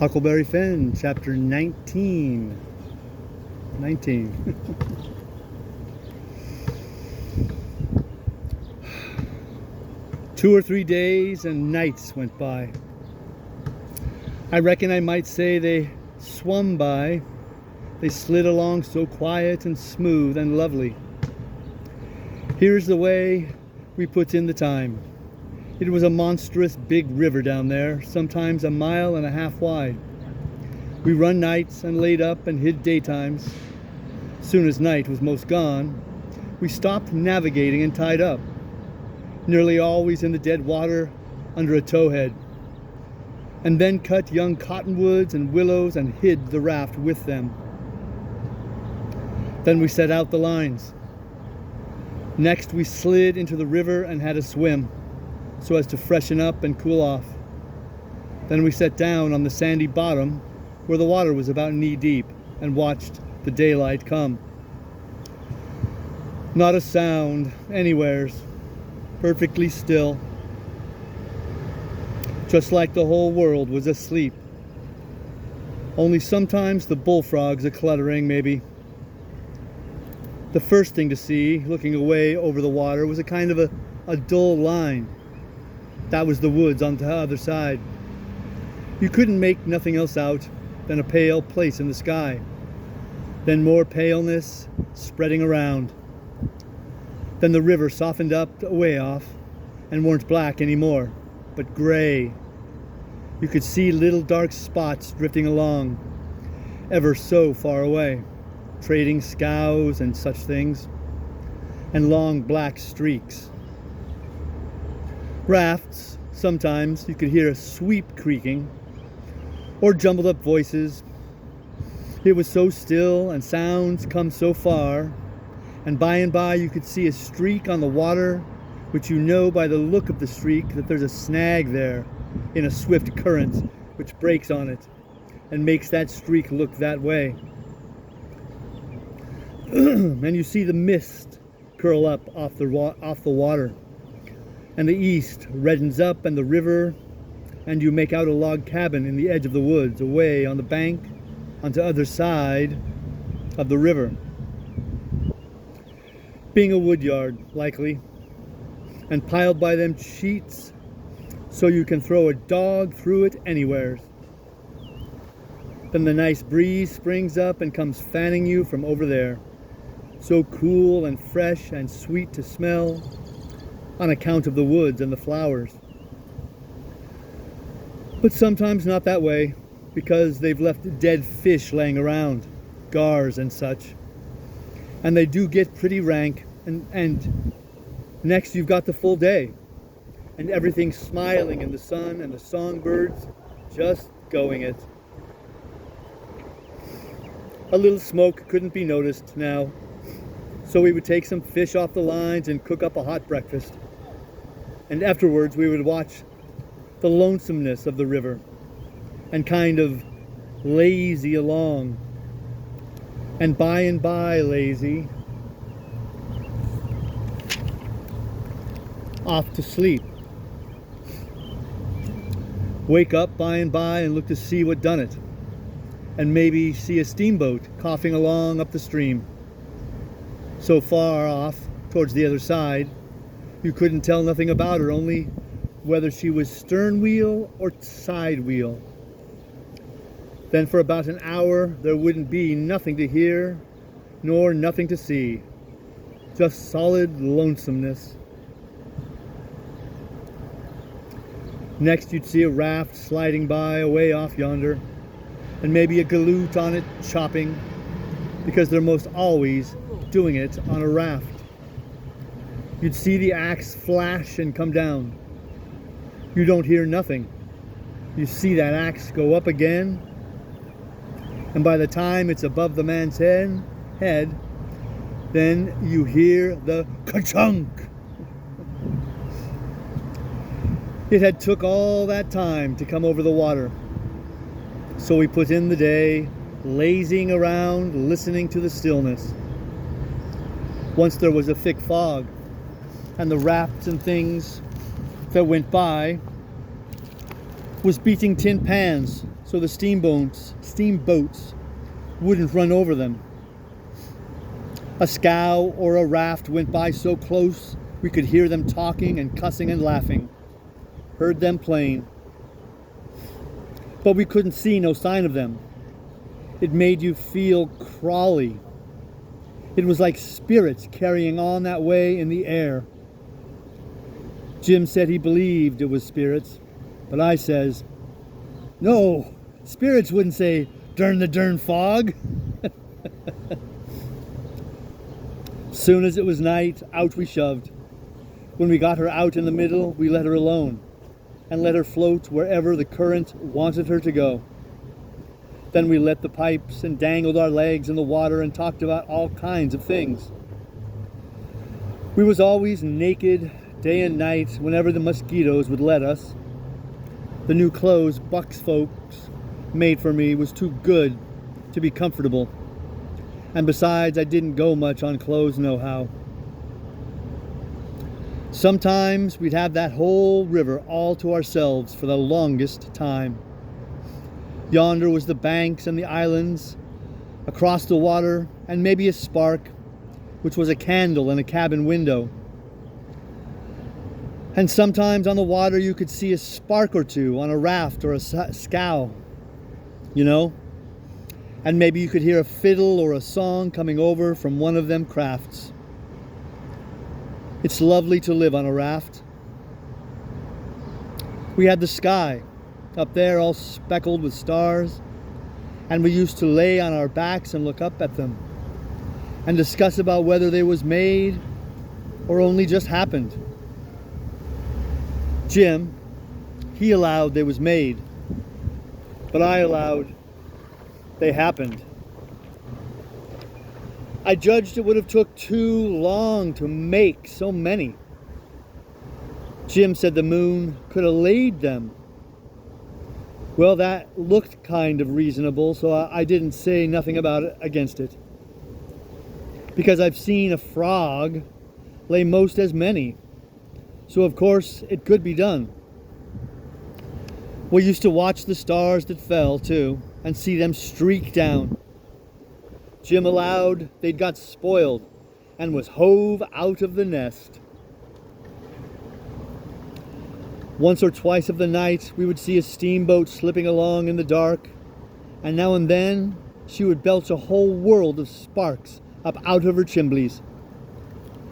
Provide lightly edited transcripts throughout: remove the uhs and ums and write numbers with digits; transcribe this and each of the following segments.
Huckleberry Finn, chapter 19. 19. Two or 3 days and nights went by. I reckon I might say they swum by. They slid along so quiet and smooth and lovely. Here's the way we put in the time. It was a monstrous big river down there, sometimes 1.5 miles wide. We run nights and laid up and hid daytimes. Soon as night was most gone, we stopped navigating and tied up, nearly always in the dead water under a towhead, and then cut young cottonwoods and willows and hid the raft with them. Then we set out the lines. Next we slid into the river and had a swim, so as to freshen up and cool off. Then we sat down on the sandy bottom where the water was about knee deep and watched the daylight come. Not a sound anywheres, perfectly still, just like the whole world was asleep. Only sometimes the bullfrogs are cluttering, maybe. The first thing to see, looking away over the water, was a kind of a dull line. That was the woods on the other side. You couldn't make nothing else out than a pale place in the sky. Then more paleness spreading around. Then the river softened up away off and weren't black anymore, but gray. You could see little dark spots drifting along, ever so far away, trading scows and such things, and long black streaks. Rafts, sometimes you could hear a sweep creaking, or jumbled up voices. It was so still and sounds come so far, and by you could see a streak on the water, which you know by the look of the streak that there's a snag there in a swift current which breaks on it and makes that streak look that way. And you see the mist curl up off the water, and the east reddens up and the river, and you make out a log cabin in the edge of the woods away on the bank on the other side of the river. Being a wood yard, likely, and piled by them sheets so you can throw a dog through it anywheres. Then the nice breeze springs up and comes fanning you from over there, so cool and fresh and sweet to smell on account of the woods and the flowers. But sometimes not that way, because they've left dead fish laying around, gars and such, and they do get pretty rank, and next you've got the full day, and everything smiling in the sun and the songbirds just going it. A little smoke couldn't be noticed now, so we would take some fish off the lines and cook up a hot breakfast, and afterwards we would watch the lonesomeness of the river and kind of lazy along, and by lazy off to sleep. Wake up by and look to see what done it, and maybe see a steamboat coughing along up the stream. So far off towards the other side you couldn't tell nothing about her, only whether she was stern wheel or side wheel. Then for about an hour there wouldn't be nothing to hear nor nothing to see, just solid lonesomeness. Next you'd see a raft sliding by away off yonder, and maybe a galoot on it chopping, because they're most always doing it on a raft. You'd see the axe flash and come down. You don't hear nothing. You see that axe go up again, and by the time it's above the man's head, then you hear the ka-chunk. It had took all that time to come over the water, so we put in the day lazing around, listening to the stillness. Once there was a thick fog, and the rafts and things that went by was beating tin pans so the steamboats wouldn't run over them. A scow or a raft went by so close we could hear them talking and cussing and laughing. Heard them plain. But we couldn't see no sign of them. It made you feel crawly. It was like spirits carrying on that way in the air. Jim said he believed it was spirits, but I says, no, spirits wouldn't say, "Durn the dern fog." Soon as it was night, out we shoved. When we got her out in the middle, we let her alone and let her float wherever the current wanted her to go. Then we lit the pipes and dangled our legs in the water and talked about all kinds of things. We was always naked day and night whenever the mosquitoes would let us. The new clothes Buck's folks made for me was too good to be comfortable. And besides, I didn't go much on clothes nohow. Sometimes we'd have that whole river all to ourselves for the longest time. Yonder was the banks and the islands, across the water, and maybe a spark, which was a candle in a cabin window. And sometimes on the water you could see a spark or two on a raft or a scow, you know? And maybe you could hear a fiddle or a song coming over from one of them crafts. It's lovely to live on a raft. We had the sky up there all speckled with stars, and we used to lay on our backs and look up at them and discuss about whether they was made or only just happened. Jim, he allowed they was made, but I allowed they happened. I judged it would have took too long to make so many. Jim said the moon could have laid them. Well, that looked kind of reasonable, so I didn't say nothing about it against it. Because I've seen a frog lay most as many, so of course it could be done. We used to watch the stars that fell, too, and see them streak down. Jim allowed they'd got spoiled and was hove out of the nest. Once or twice of the night, we would see a steamboat slipping along in the dark, and now and then she would belch a whole world of sparks up out of her chimblies,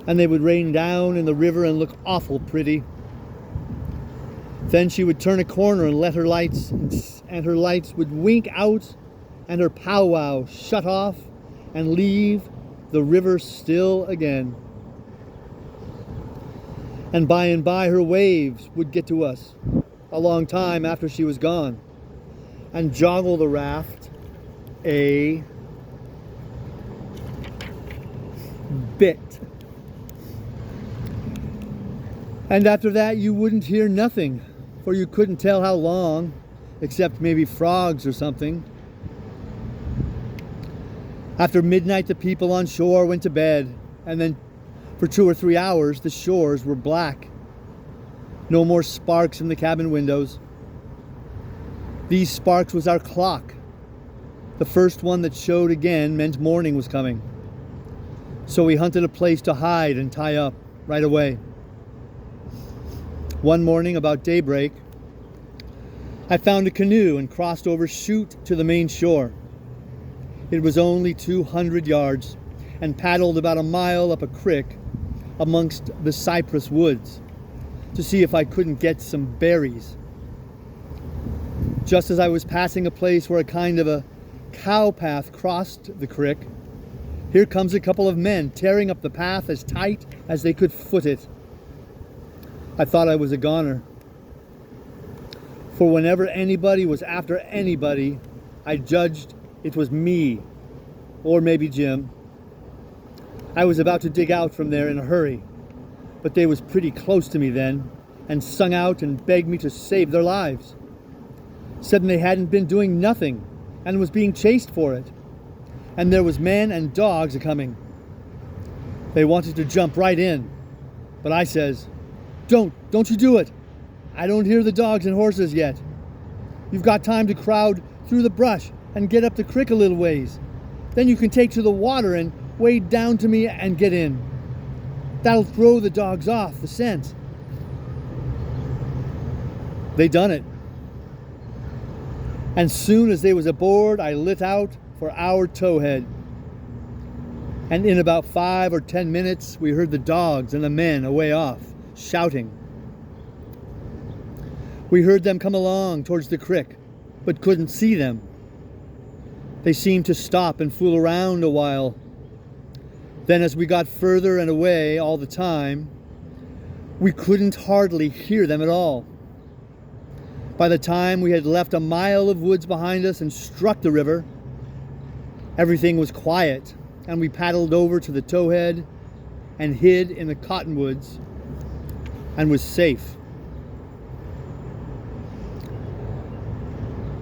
and they would rain down in the river and look awful pretty. Then she would turn a corner and let her lights, and her lights would wink out, and her powwow shut off and leave the river still again. And by her waves would get to us a long time after she was gone and joggle the raft a bit. And after that you wouldn't hear nothing, for you couldn't tell how long, except maybe frogs or something. After midnight the people on shore went to bed, and then for 2 or 3 hours, the shores were black. No more sparks in the cabin windows. These sparks was our clock. The first one that showed again meant morning was coming. So we hunted a place to hide and tie up right away. One morning, about daybreak, I found a canoe and crossed over chute to the main shore. It was only 200 yards and paddled about a mile up a creek amongst the cypress woods to see if I couldn't get some berries. Just as I was passing a place where a kind of a cow path crossed the creek, here comes a couple of men tearing up the path as tight as they could foot it. I thought I was a goner. For whenever anybody was after anybody, I judged it was me, or maybe Jim. I was about to dig out from there in a hurry, but they was pretty close to me then, and sung out and begged me to save their lives. Said they hadn't been doing nothing, and was being chased for it, and there was men and dogs a-coming. They wanted to jump right in, but I says, Don't you do it. I don't hear the dogs and horses yet. You've got time to crowd through the brush and get up the creek a little ways. Then you can take to the water and wade down to me and get in. That'll throw the dogs off the scent." They done it. And soon as they was aboard, I lit out for our towhead. And in about 5 or 10 minutes, we heard the dogs and the men away off, shouting. We heard them come along towards the creek, but couldn't see them. They seemed to stop and fool around a while. Then as we got further and away all the time, we couldn't hardly hear them at all. By the time we had left a mile of woods behind us and struck the river, everything was quiet, and we paddled over to the towhead and hid in the cottonwoods and was safe.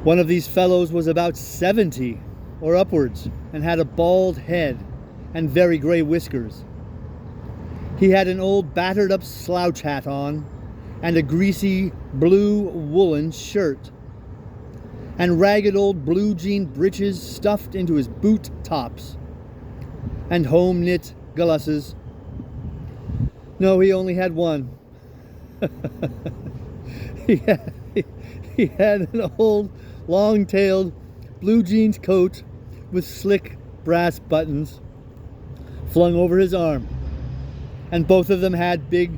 One of these fellows was about 70 or upwards and had a bald head and very gray whiskers. He had an old battered up slouch hat on and a greasy blue woolen shirt and ragged old blue jean breeches stuffed into his boot tops and home knit galosses. No, he only had one. he had an old long-tailed blue jeans coat with slick brass buttons flung over his arm, and both of them had big,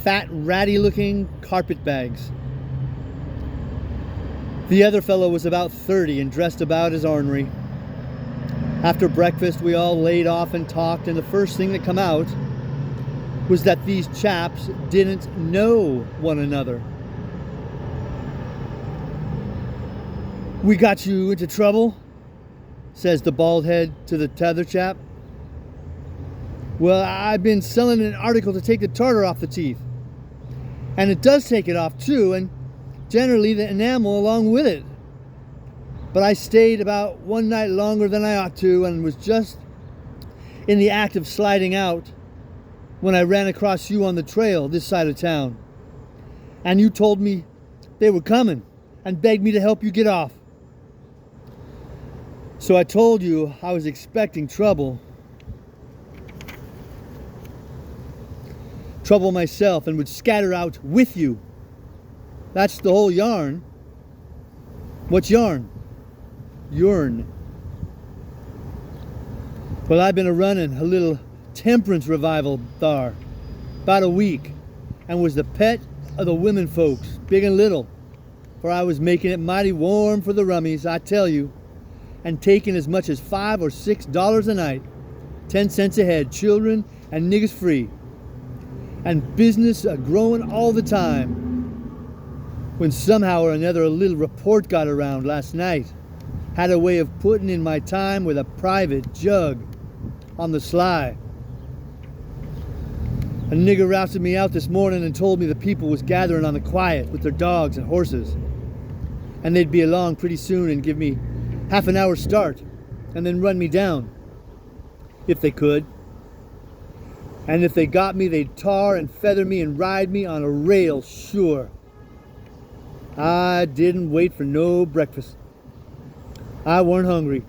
fat, ratty-looking carpet bags. The other fellow was about 30 and dressed about as ornery. After breakfast, we all laid off and talked, and the first thing that come out was that these chaps didn't know one another. "We got you into trouble?" says the bald head to the t'other chap. "Well, I've been selling an article to take the tartar off the teeth. And it does take it off too, and generally the enamel along with it. But I stayed about one night longer than I ought to and was just in the act of sliding out when I ran across you on the trail this side of town. And you told me they were coming and begged me to help you get off. So I told you I was expecting trouble. Trouble myself, and would scatter out with you. That's the whole yarn." "What's yarn?" "Urn." "Well, I've been running a little temperance revival thar about a week, and was the pet of the women folks, big and little, for I was making it mighty warm for the rummies, I tell you, and taking as much as $5 or $6 a night, 10 cents a head, children and niggers free, and business growing all the time, when somehow or another a little report got around last night, had a way of putting in my time with a private jug on the sly. A nigger routed me out this morning and told me the people was gathering on the quiet with their dogs and horses, and they'd be along pretty soon and give me half an hour's start and then run me down, if they could. And if they got me, they'd tar and feather me and ride me on a rail, sure. I didn't wait for no breakfast. I weren't hungry."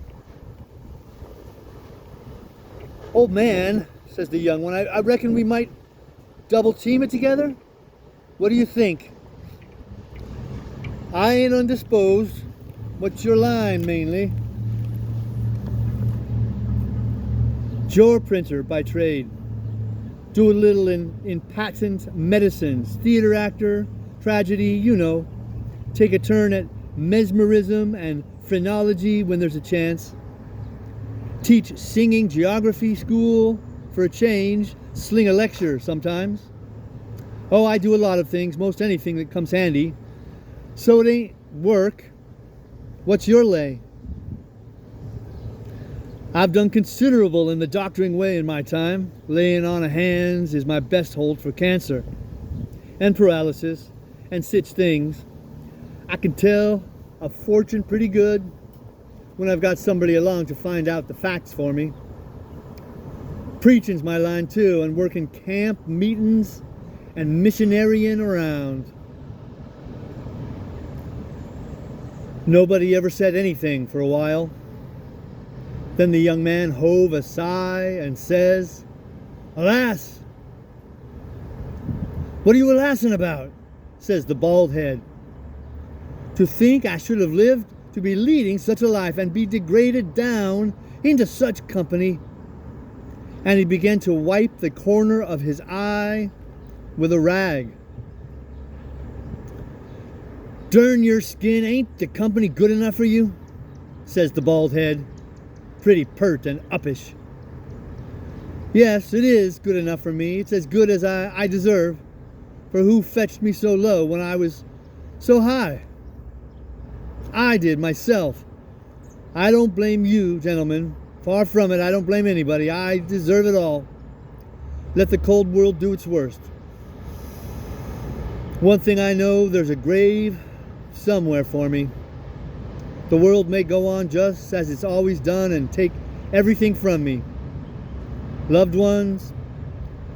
"Old man," says the young one, I reckon we might double team it together. What do you think?" "I ain't undisposed. What's your line, mainly?" "Jaw printer by trade. Do a little in patent medicines, theater actor, tragedy, you know. Take a turn at mesmerism and phrenology when there's a chance. Teach singing geography school for a change. Sling a lecture sometimes. Oh, I do a lot of things, most anything that comes handy. So it ain't work. What's your lay?" "I've done considerable in the doctoring way in my time. Laying on of hands is my best hold for cancer and paralysis and such things. I can tell a fortune pretty good when I've got somebody along to find out the facts for me. Preaching's my line too, and working camp meetings and missionarying around." Nobody ever said anything for a while. Then the young man hove a sigh and says, "Alas!" "What are you alassin' about?" says the bald head. "To think I should have lived to be leading such a life and be degraded down into such company." And he began to wipe the corner of his eye with a rag. "Durn your skin, ain't the company good enough for you?" says the bald head, pretty pert and uppish. "Yes, it is good enough for me. It's as good as I deserve. For who fetched me so low when I was so high? I did, myself. I don't blame you, gentlemen. Far from it, I don't blame anybody. I deserve it all. Let the cold world do its worst. One thing I know, there's a grave somewhere for me. The world may go on just as it's always done and take everything from me. Loved ones,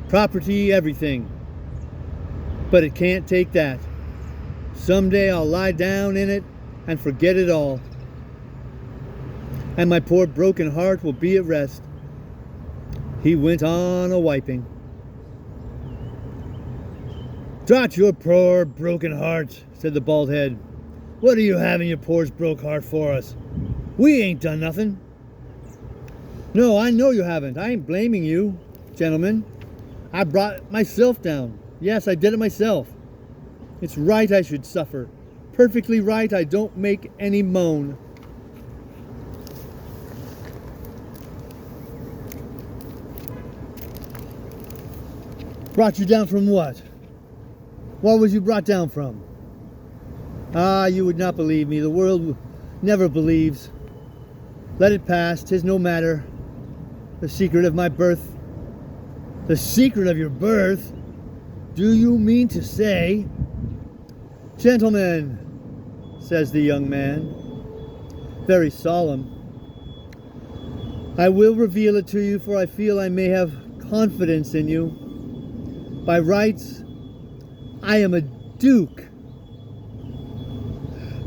property, everything. But it can't take that. Someday I'll lie down in it and forget it all. And my poor broken heart will be at rest." He went on a-wiping. "Drat your poor broken heart," said the bald head. "What are you having your poor broke heart for us? We ain't done nothing." "No, I know you haven't. I ain't blaming you, gentlemen. I brought myself down. Yes, I did it myself. It's right I should suffer. Perfectly right. I don't make any moan." "Brought you down from what? What was you brought down from?" "Ah, you would not believe me. The world never believes. Let it pass. 'Tis no matter. The secret of my birth." "The secret of your birth? Do you mean to say—" "Gentlemen," says the young man, very solemn, "I will reveal it to you, for I feel I may have confidence in you. By rights, I am a duke."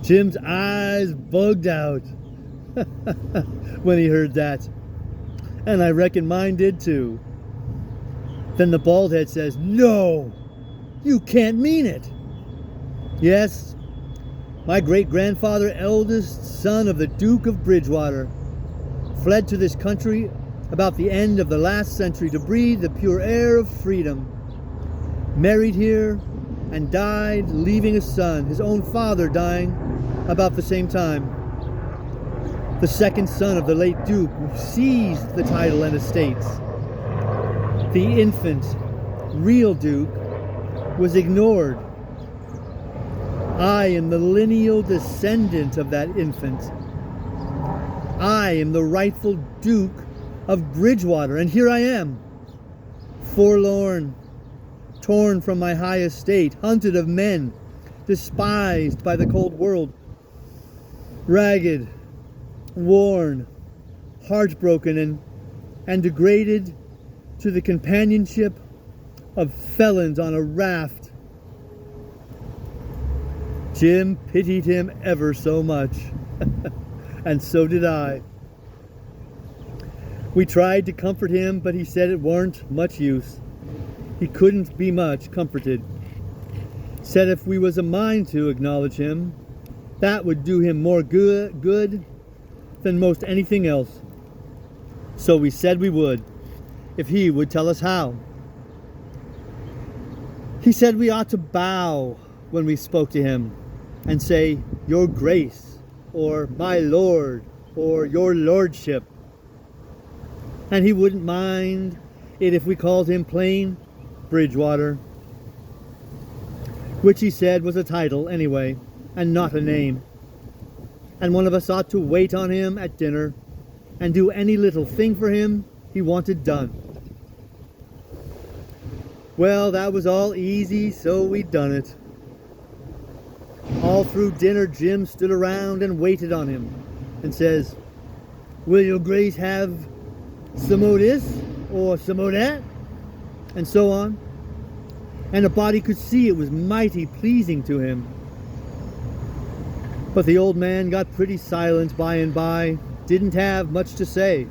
Jim's eyes bugged out when he heard that, and I reckon mine did too. Then the bald head says, "No, you can't mean it." "Yes, my great-grandfather, eldest son of the Duke of Bridgewater, fled to this country about the end of the last century to breathe the pure air of freedom. Married here and died, leaving a son, his own father dying about the same time. The second son of the late Duke seized the title and estates. The infant, real Duke was ignored. I am the lineal descendant of that infant. I am the rightful Duke of Bridgewater, and here I am, forlorn, torn from my high estate, hunted of men, despised by the cold world, ragged, worn, heartbroken, and degraded to the companionship of felons on a raft." Jim pitied him ever so much, and so did I. We tried to comfort him, but he said it weren't much use. He couldn't be much comforted. Said if we was a mind to acknowledge him, that would do him more good than most anything else. So we said we would, if he would tell us how. He said we ought to bow when we spoke to him and say, "Your Grace," or "My Lord," or "Your Lordship." And he wouldn't mind it if we called him plain Bridgewater, which he said was a title anyway, and not a name. And one of us ought to wait on him at dinner and do any little thing for him he wanted done. Well, that was all easy, so we done it. All through dinner, Jim stood around and waited on him and says, "Will your Grace have some o' this or some o' that?" and so on. And a body could see it was mighty pleasing to him. But the old man got pretty silent by and by, didn't have much to say,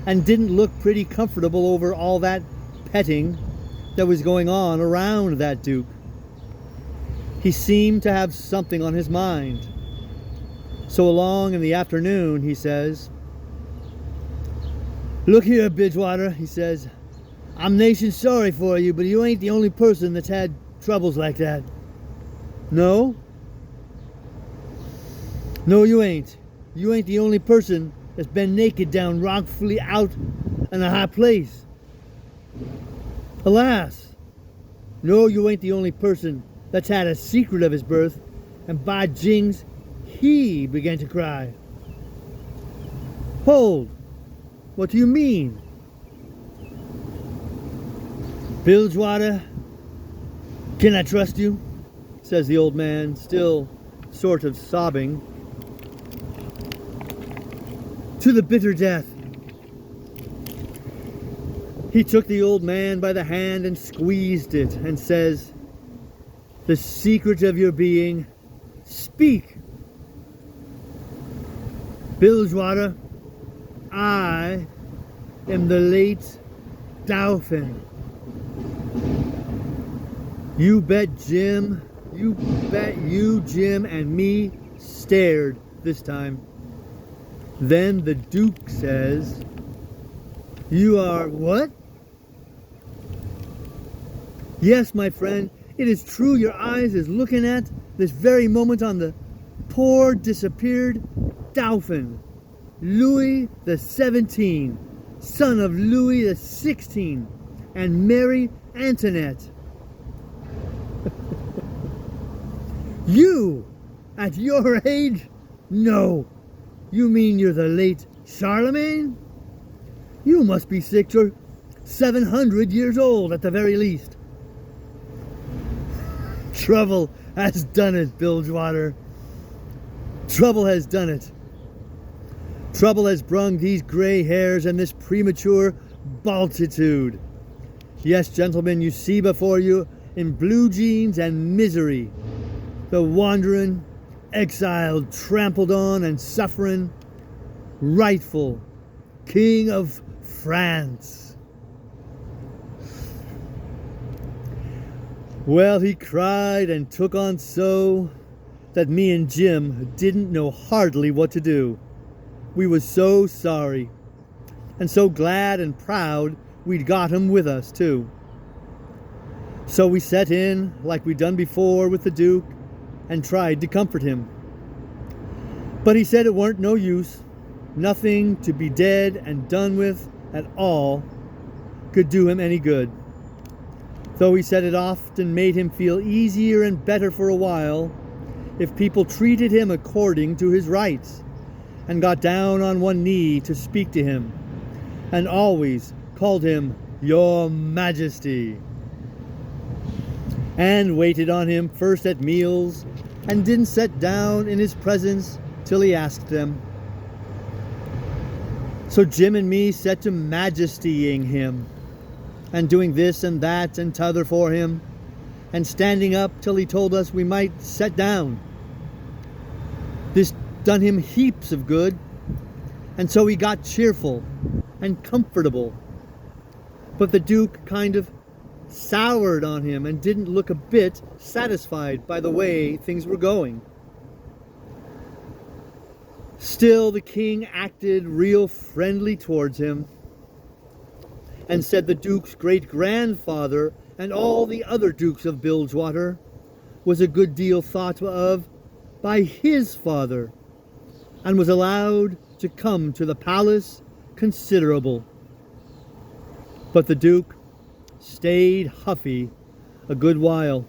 and didn't look pretty comfortable over all that petting that was going on around that Duke. He seemed to have something on his mind. So along in the afternoon, he says, "Look here, Bridgewater," he says, "I'm nation sorry for you, but you ain't the only person that's had troubles like that." "No? No, you ain't. You ain't the only person that's been naked down wrongfully out in a high place. Alas, no, you ain't the only person that's had a secret of his birth, and by jings, he began to cry." "Hold, what do you mean?" "Bilgewater, can I trust you?" says the old man, still sort of sobbing. "To the bitter death." He took the old man by the hand and squeezed it and says, "The secret of your being, speak." "Bilgewater, I am the late Dauphin." You bet Jim, Jim, and me stared this time. Then the Duke says, "You are what?" "Yes, my friend, it is true your eyes is looking at this very moment on the poor disappeared Dauphin, Louis the 17, son of Louis the 16, and Mary Antoinette." "You, at your age? No. You mean you're the late Charlemagne? You must be 600 or 700 years old at the very least." "Trouble has done it, Bilgewater. Trouble has done it. Trouble has brung these gray hairs and this premature baltitude. Yes, gentlemen, you see before you, in blue jeans and misery, the wandering, exiled, trampled on and suffering, rightful King of France." Well, he cried and took on so that me and Jim didn't know hardly what to do. We was so sorry, and so glad and proud we'd got him with us too. So we set in like we'd done before with the Duke and tried to comfort him. But he said it weren't no use. Nothing to be dead and done with at all could do him any good. Though he said it often made him feel easier and better for a while if people treated him according to his rights and got down on one knee to speak to him and always called him Your Majesty, and waited on him first at meals and didn't sit down in his presence till he asked them. So Jim and me set to majestying him and doing this and that and t'other for him and standing up till he told us we might set down. This done him heaps of good, and so he got cheerful and comfortable. But the Duke kind of soured on him and didn't look a bit satisfied by the way things were going. Still, the king acted real friendly towards him and said the Duke's great-grandfather and all the other Dukes of Bilgewater was a good deal thought of by his father and was allowed to come to the palace considerable. But the Duke stayed huffy a good while,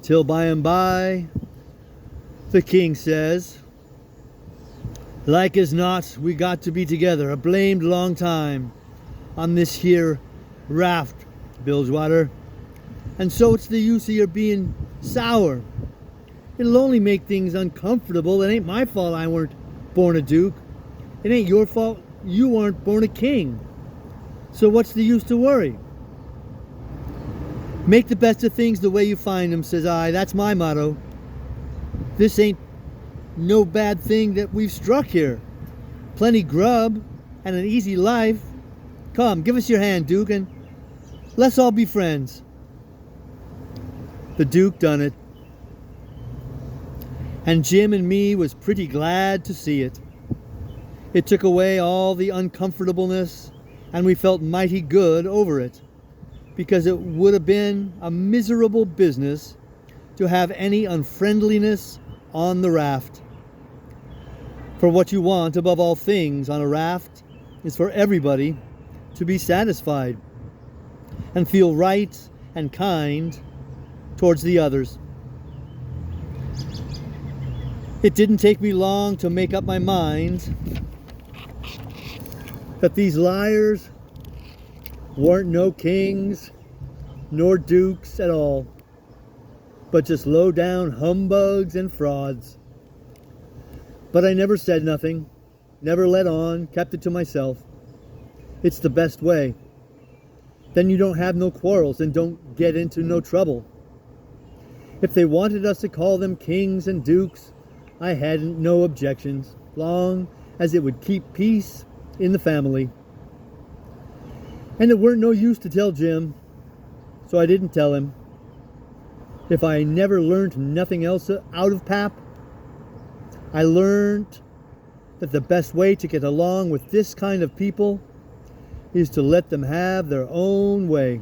till by and by the king says, "Like as not, we got to be together a blamed long time on this here raft, Bilgewater, and so it's the use of your being sour. It'll only make things uncomfortable. It ain't my fault I weren't born a duke. It ain't your fault you weren't born a king. So what's the use to worry? Make the best of things the way you find them," says I. "That's my motto. This ain't no bad thing that we've struck here. Plenty grub and an easy life. Come, give us your hand, Duke, and let's all be friends. The Duke done it. And Jim and me was pretty glad to see it. It took away all the uncomfortableness, and we felt mighty good over it, because it would have been a miserable business to have any unfriendliness on the raft. For what you want above all things on a raft is for everybody to be satisfied and feel right and kind towards the others. It didn't take me long to make up my mind that these liars weren't no kings nor dukes at all, but just low-down humbugs and frauds. But I never said nothing, never let on, kept it to myself. It's the best way. Then you don't have no quarrels and don't get into no trouble. If they wanted us to call them kings and dukes, I hadn't no objections, long as it would keep peace in the family. And it weren't no use to tell Jim, so I didn't tell him. If I never learned nothing else out of Pap, I learned that the best way to get along with this kind of people is to let them have their own way.